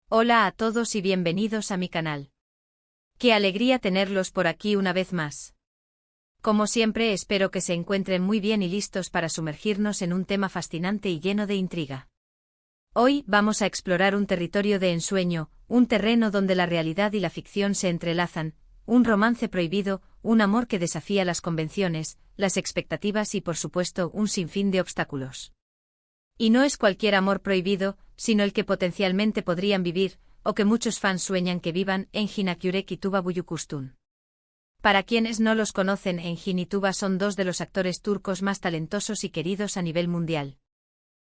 Hola a todos y bienvenidos a mi canal. Qué alegría tenerlos por aquí una vez más. Como siempre, espero que se encuentren muy bien y listos para sumergirnos en un tema fascinante y lleno de intriga. Hoy vamos a explorar un territorio de ensueño, un terreno donde la realidad y la ficción se entrelazan, un romance prohibido, un amor que desafía las convenciones, las expectativas y, por supuesto, un sinfín de obstáculos. Y no es cualquier amor prohibido, sino el que potencialmente podrían vivir, o que muchos fans sueñan que vivan, Engin Akyurek y Tuba Büyüküstün. Para quienes no los conocen, Engin y Tuba son dos de los actores turcos más talentosos y queridos a nivel mundial.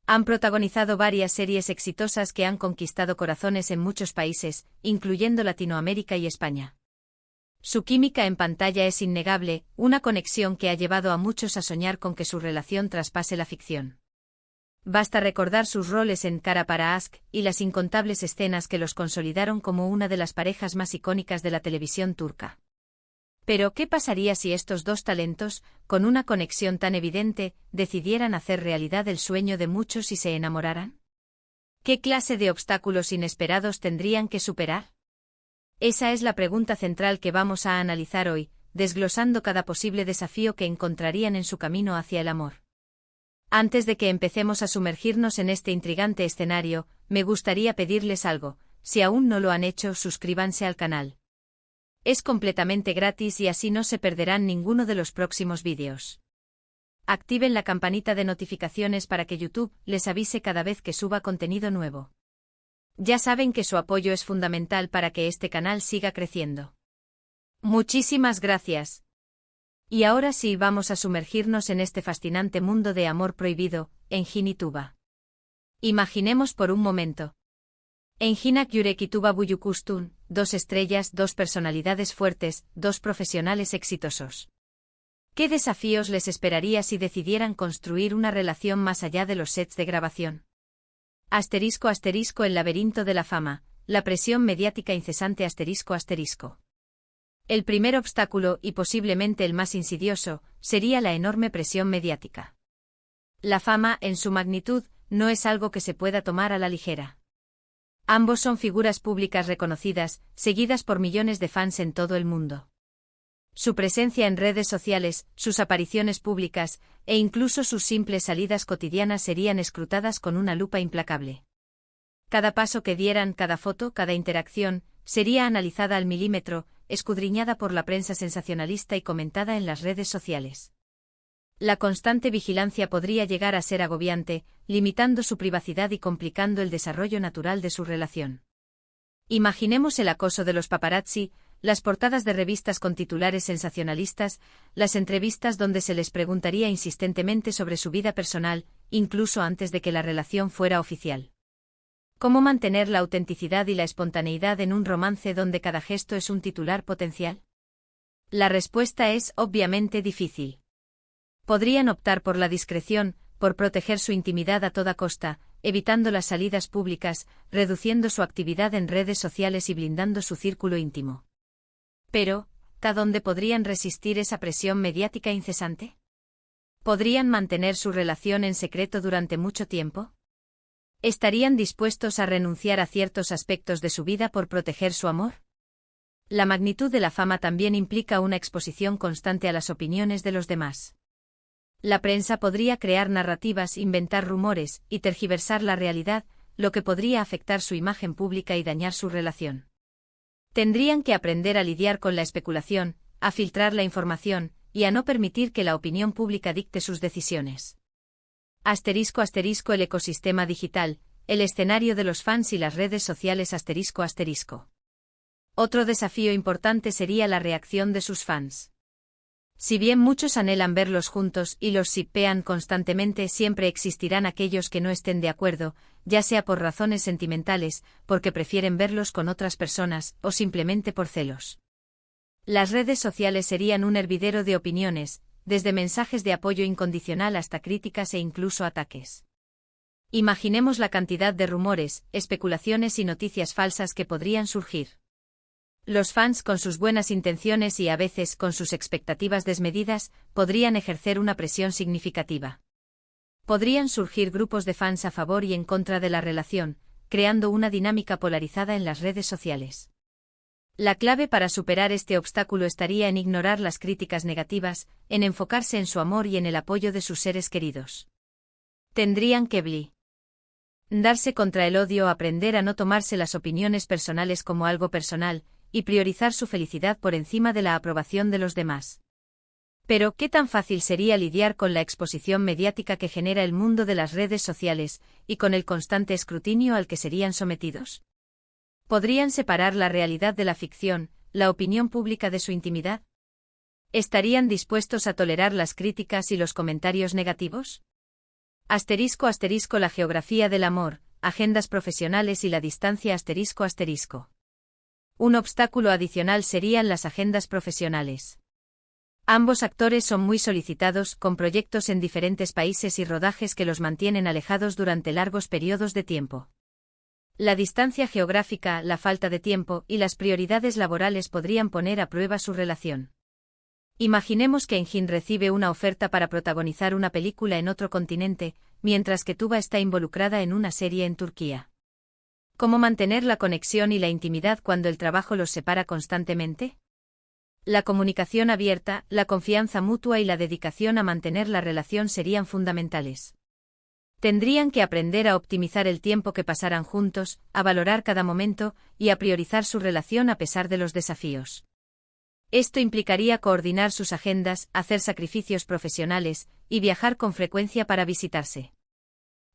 Han protagonizado varias series exitosas que han conquistado corazones en muchos países, incluyendo Latinoamérica y España. Su química en pantalla es innegable, una conexión que ha llevado a muchos a soñar con que su relación traspase la ficción. Basta recordar sus roles en Kara para Aşk y las incontables escenas que los consolidaron como una de las parejas más icónicas de la televisión turca. Pero, ¿qué pasaría si estos dos talentos, con una conexión tan evidente, decidieran hacer realidad el sueño de muchos y se enamoraran? ¿Qué clase de obstáculos inesperados tendrían que superar? Esa es la pregunta central que vamos a analizar hoy, desglosando cada posible desafío que encontrarían en su camino hacia el amor. Antes de que empecemos a sumergirnos en este intrigante escenario, me gustaría pedirles algo: si aún no lo han hecho, suscríbanse al canal. Es completamente gratis y así no se perderán ninguno de los próximos vídeos. Activen la campanita de notificaciones para que YouTube les avise cada vez que suba contenido nuevo. Ya saben que su apoyo es fundamental para que este canal siga creciendo. Muchísimas gracias. Y ahora sí, vamos a sumergirnos en este fascinante mundo de amor prohibido, Engin y Tuba. Imaginemos por un momento. Engin Akyurek y Tuba Büyüküstün, dos estrellas, dos personalidades fuertes, dos profesionales exitosos. ¿Qué desafíos les esperaría si decidieran construir una relación más allá de los sets de grabación? *** El laberinto de la fama, la presión mediática incesante ***. El primer obstáculo, y posiblemente el más insidioso, sería la enorme presión mediática. La fama, en su magnitud, no es algo que se pueda tomar a la ligera. Ambos son figuras públicas reconocidas, seguidas por millones de fans en todo el mundo. Su presencia en redes sociales, sus apariciones públicas, e incluso sus simples salidas cotidianas serían escrutadas con una lupa implacable. Cada paso que dieran, cada foto, cada interacción, sería analizada al milímetro, escudriñada por la prensa sensacionalista y comentada en las redes sociales. La constante vigilancia podría llegar a ser agobiante, limitando su privacidad y complicando el desarrollo natural de su relación. Imaginemos el acoso de los paparazzi, las portadas de revistas con titulares sensacionalistas, las entrevistas donde se les preguntaría insistentemente sobre su vida personal, incluso antes de que la relación fuera oficial. ¿Cómo mantener la autenticidad y la espontaneidad en un romance donde cada gesto es un titular potencial? La respuesta es, obviamente, difícil. Podrían optar por la discreción, por proteger su intimidad a toda costa, evitando las salidas públicas, reduciendo su actividad en redes sociales y blindando su círculo íntimo. Pero, ¿hasta dónde podrían resistir esa presión mediática incesante? ¿Podrían mantener su relación en secreto durante mucho tiempo? ¿Estarían dispuestos a renunciar a ciertos aspectos de su vida por proteger su amor? La magnitud de la fama también implica una exposición constante a las opiniones de los demás. La prensa podría crear narrativas, inventar rumores y tergiversar la realidad, lo que podría afectar su imagen pública y dañar su relación. Tendrían que aprender a lidiar con la especulación, a filtrar la información y a no permitir que la opinión pública dicte sus decisiones. *** El ecosistema digital, el escenario de los fans y las redes sociales ***. Otro desafío importante sería la reacción de sus fans. Si bien muchos anhelan verlos juntos y los shippean constantemente, siempre existirán aquellos que no estén de acuerdo, ya sea por razones sentimentales, porque prefieren verlos con otras personas, o simplemente por celos. Las redes sociales serían un hervidero de opiniones, desde mensajes de apoyo incondicional hasta críticas e incluso ataques. Imaginemos la cantidad de rumores, especulaciones y noticias falsas que podrían surgir. Los fans, con sus buenas intenciones y a veces con sus expectativas desmedidas, podrían ejercer una presión significativa. Podrían surgir grupos de fans a favor y en contra de la relación, creando una dinámica polarizada en las redes sociales. La clave para superar este obstáculo estaría en ignorar las críticas negativas, en enfocarse en su amor y en el apoyo de sus seres queridos. Tendrían que darse contra el odio, aprender a no tomarse las opiniones personales como algo personal, y priorizar su felicidad por encima de la aprobación de los demás. Pero, ¿qué tan fácil sería lidiar con la exposición mediática que genera el mundo de las redes sociales, y con el constante escrutinio al que serían sometidos? ¿Podrían separar la realidad de la ficción, la opinión pública de su intimidad? ¿Estarían dispuestos a tolerar las críticas y los comentarios negativos? ***, la geografía del amor, agendas profesionales y la distancia ***. Un obstáculo adicional serían las agendas profesionales. Ambos actores son muy solicitados, con proyectos en diferentes países y rodajes que los mantienen alejados durante largos periodos de tiempo. La distancia geográfica, la falta de tiempo y las prioridades laborales podrían poner a prueba su relación. Imaginemos que Engin recibe una oferta para protagonizar una película en otro continente, mientras que Tuba está involucrada en una serie en Turquía. ¿Cómo mantener la conexión y la intimidad cuando el trabajo los separa constantemente? La comunicación abierta, la confianza mutua y la dedicación a mantener la relación serían fundamentales. Tendrían que aprender a optimizar el tiempo que pasaran juntos, a valorar cada momento y a priorizar su relación a pesar de los desafíos. Esto implicaría coordinar sus agendas, hacer sacrificios profesionales y viajar con frecuencia para visitarse.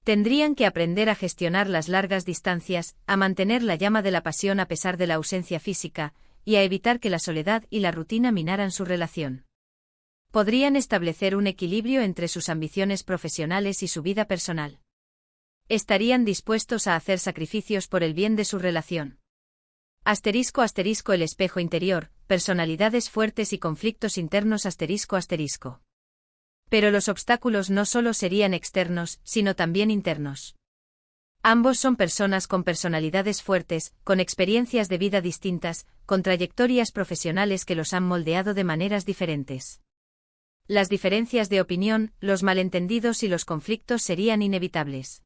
Tendrían que aprender a gestionar las largas distancias, a mantener la llama de la pasión a pesar de la ausencia física, y a evitar que la soledad y la rutina minaran su relación. Podrían establecer un equilibrio entre sus ambiciones profesionales y su vida personal. Estarían dispuestos a hacer sacrificios por el bien de su relación. ***, el espejo interior, personalidades fuertes y conflictos internos ***. Pero los obstáculos no solo serían externos, sino también internos. Ambos son personas con personalidades fuertes, con experiencias de vida distintas, con trayectorias profesionales que los han moldeado de maneras diferentes. Las diferencias de opinión, los malentendidos y los conflictos serían inevitables.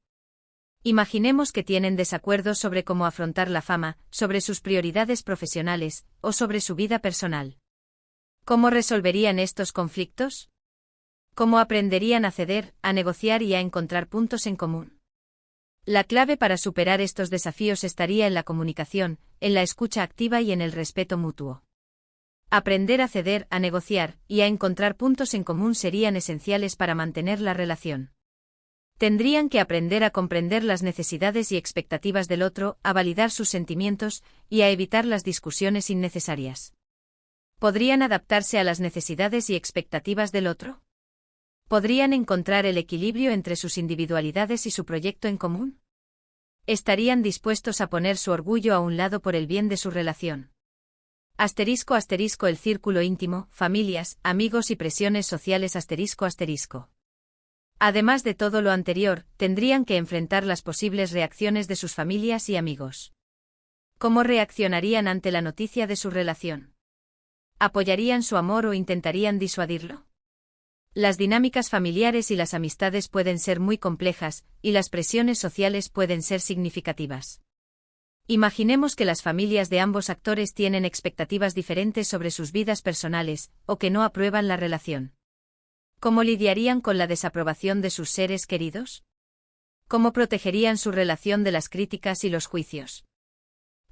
Imaginemos que tienen desacuerdos sobre cómo afrontar la fama, sobre sus prioridades profesionales, o sobre su vida personal. ¿Cómo resolverían estos conflictos? ¿Cómo aprenderían a ceder, a negociar y a encontrar puntos en común? La clave para superar estos desafíos estaría en la comunicación, en la escucha activa y en el respeto mutuo. Aprender a ceder, a negociar y a encontrar puntos en común serían esenciales para mantener la relación. Tendrían que aprender a comprender las necesidades y expectativas del otro, a validar sus sentimientos y a evitar las discusiones innecesarias. ¿Podrían adaptarse a las necesidades y expectativas del otro? ¿Podrían encontrar el equilibrio entre sus individualidades y su proyecto en común? ¿Estarían dispuestos a poner su orgullo a un lado por el bien de su relación? ***, el círculo íntimo, familias, amigos y presiones sociales ***. Además de todo lo anterior, tendrían que enfrentar las posibles reacciones de sus familias y amigos. ¿Cómo reaccionarían ante la noticia de su relación? ¿Apoyarían su amor o intentarían disuadirlo? Las dinámicas familiares y las amistades pueden ser muy complejas, y las presiones sociales pueden ser significativas. Imaginemos que las familias de ambos actores tienen expectativas diferentes sobre sus vidas personales, o que no aprueban la relación. ¿Cómo lidiarían con la desaprobación de sus seres queridos? ¿Cómo protegerían su relación de las críticas y los juicios?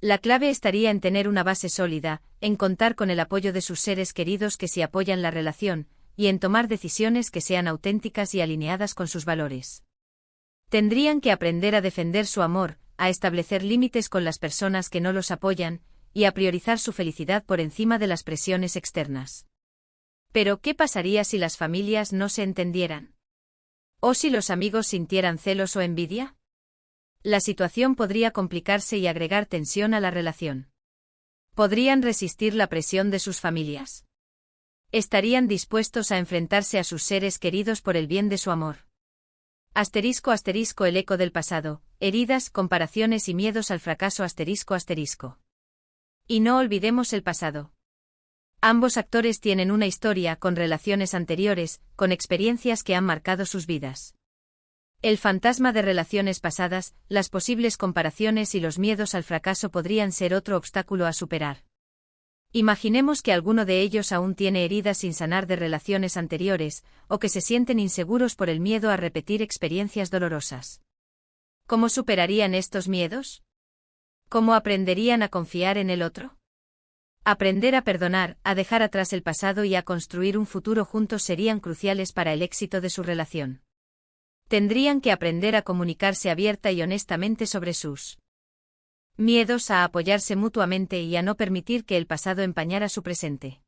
La clave estaría en tener una base sólida, en contar con el apoyo de sus seres queridos que sí apoyan la relación, y en tomar decisiones que sean auténticas y alineadas con sus valores. Tendrían que aprender a defender su amor, a establecer límites con las personas que no los apoyan, y a priorizar su felicidad por encima de las presiones externas. Pero, ¿qué pasaría si las familias no se entendieran? ¿O si los amigos sintieran celos o envidia? La situación podría complicarse y agregar tensión a la relación. ¿Podrían resistir la presión de sus familias? ¿Estarían dispuestos a enfrentarse a sus seres queridos por el bien de su amor? ***, el eco del pasado, heridas, comparaciones y miedos al fracaso ***. Y no olvidemos el pasado. Ambos actores tienen una historia con relaciones anteriores, con experiencias que han marcado sus vidas. El fantasma de relaciones pasadas, las posibles comparaciones y los miedos al fracaso podrían ser otro obstáculo a superar. Imaginemos que alguno de ellos aún tiene heridas sin sanar de relaciones anteriores, o que se sienten inseguros por el miedo a repetir experiencias dolorosas. ¿Cómo superarían estos miedos? ¿Cómo aprenderían a confiar en el otro? Aprender a perdonar, a dejar atrás el pasado y a construir un futuro juntos serían cruciales para el éxito de su relación. Tendrían que aprender a comunicarse abierta y honestamente sobre sus miedos, a apoyarse mutuamente y a no permitir que el pasado empañara su presente.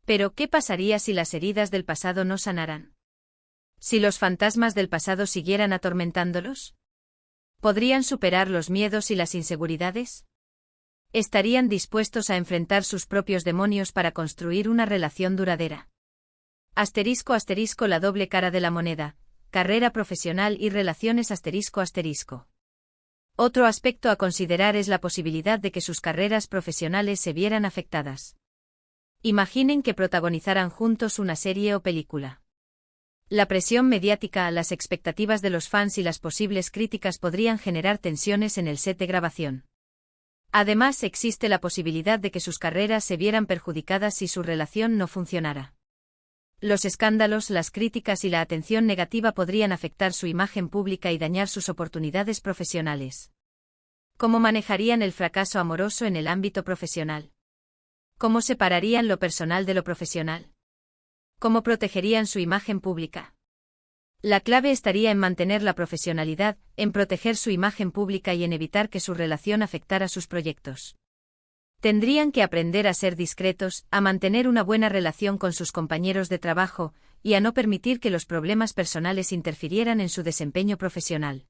Pero, ¿qué pasaría si las heridas del pasado no sanaran? ¿Si los fantasmas del pasado siguieran atormentándolos? ¿Podrían superar los miedos y las inseguridades? ¿Estarían dispuestos a enfrentar sus propios demonios para construir una relación duradera? Asterisco asterisco la doble cara de la moneda, carrera profesional y relaciones asterisco asterisco. Otro aspecto a considerar es la posibilidad de que sus carreras profesionales se vieran afectadas. Imaginen que protagonizaran juntos una serie o película. La presión mediática, las expectativas de los fans y las posibles críticas podrían generar tensiones en el set de grabación. Además, existe la posibilidad de que sus carreras se vieran perjudicadas si su relación no funcionara. Los escándalos, las críticas y la atención negativa podrían afectar su imagen pública y dañar sus oportunidades profesionales. ¿Cómo manejarían el fracaso amoroso en el ámbito profesional? ¿Cómo separarían lo personal de lo profesional? ¿Cómo protegerían su imagen pública? La clave estaría en mantener la profesionalidad, en proteger su imagen pública y en evitar que su relación afectara sus proyectos. Tendrían que aprender a ser discretos, a mantener una buena relación con sus compañeros de trabajo, y a no permitir que los problemas personales interfirieran en su desempeño profesional.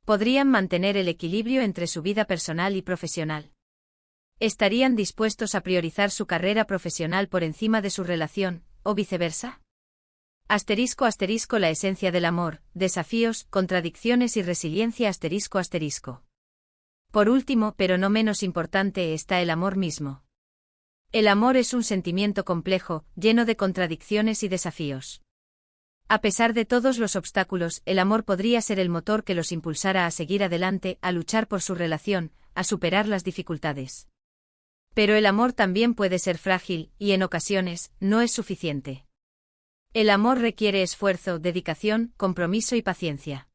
Podrían mantener el equilibrio entre su vida personal y profesional. ¿Estarían dispuestos a priorizar su carrera profesional por encima de su relación, o viceversa? Asterisco asterisco la esencia del amor, desafíos, contradicciones y resiliencia asterisco asterisco. Por último, pero no menos importante, está el amor mismo. El amor es un sentimiento complejo, lleno de contradicciones y desafíos. A pesar de todos los obstáculos, el amor podría ser el motor que los impulsara a seguir adelante, a luchar por su relación, a superar las dificultades. Pero el amor también puede ser frágil, y en ocasiones, no es suficiente. El amor requiere esfuerzo, dedicación, compromiso y paciencia.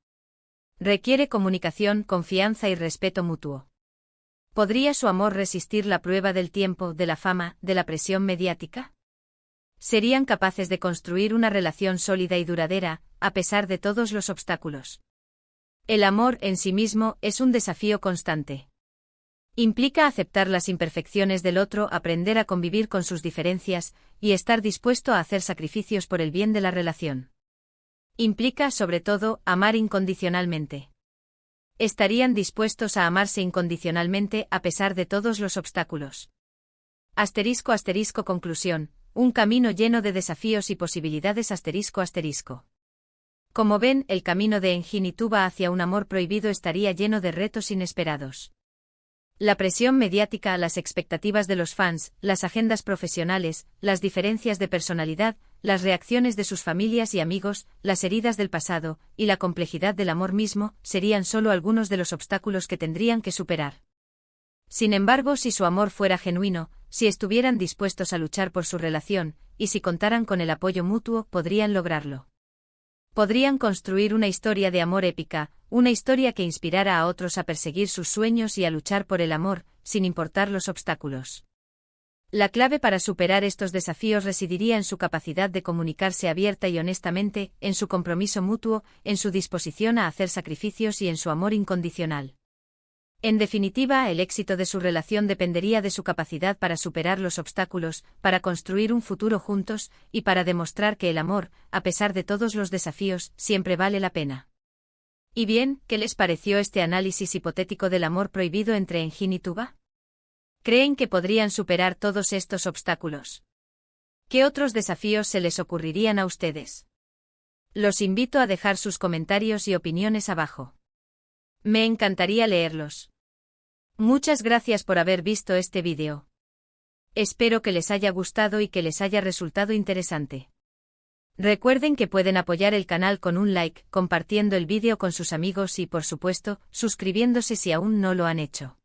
Requiere comunicación, confianza y respeto mutuo. ¿Podría su amor resistir la prueba del tiempo, de la fama, de la presión mediática? ¿Serían capaces de construir una relación sólida y duradera, a pesar de todos los obstáculos? El amor, en sí mismo, es un desafío constante. Implica aceptar las imperfecciones del otro, aprender a convivir con sus diferencias, y estar dispuesto a hacer sacrificios por el bien de la relación. Implica, sobre todo, amar incondicionalmente. ¿Estarían dispuestos a amarse incondicionalmente a pesar de todos los obstáculos? Asterisco asterisco conclusión, un camino lleno de desafíos y posibilidades asterisco asterisco. Como ven, el camino de Engin y Tuba hacia un amor prohibido estaría lleno de retos inesperados. La presión mediática, las expectativas de los fans, las agendas profesionales, las diferencias de personalidad, las reacciones de sus familias y amigos, las heridas del pasado, y la complejidad del amor mismo, serían solo algunos de los obstáculos que tendrían que superar. Sin embargo, si su amor fuera genuino, si estuvieran dispuestos a luchar por su relación, y si contaran con el apoyo mutuo, podrían lograrlo. Podrían construir una historia de amor épica, una historia que inspirara a otros a perseguir sus sueños y a luchar por el amor, sin importar los obstáculos. La clave para superar estos desafíos residiría en su capacidad de comunicarse abierta y honestamente, en su compromiso mutuo, en su disposición a hacer sacrificios y en su amor incondicional. En definitiva, el éxito de su relación dependería de su capacidad para superar los obstáculos, para construir un futuro juntos, y para demostrar que el amor, a pesar de todos los desafíos, siempre vale la pena. Y bien, ¿qué les pareció este análisis hipotético del amor prohibido entre Engin y Tuba? ¿Creen que podrían superar todos estos obstáculos? ¿Qué otros desafíos se les ocurrirían a ustedes? Los invito a dejar sus comentarios y opiniones abajo. Me encantaría leerlos. Muchas gracias por haber visto este vídeo. Espero que les haya gustado y que les haya resultado interesante. Recuerden que pueden apoyar el canal con un like, compartiendo el vídeo con sus amigos y, por supuesto, suscribiéndose si aún no lo han hecho.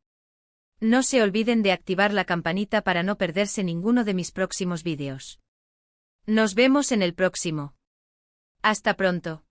No se olviden de activar la campanita para no perderse ninguno de mis próximos vídeos. Nos vemos en el próximo. Hasta pronto.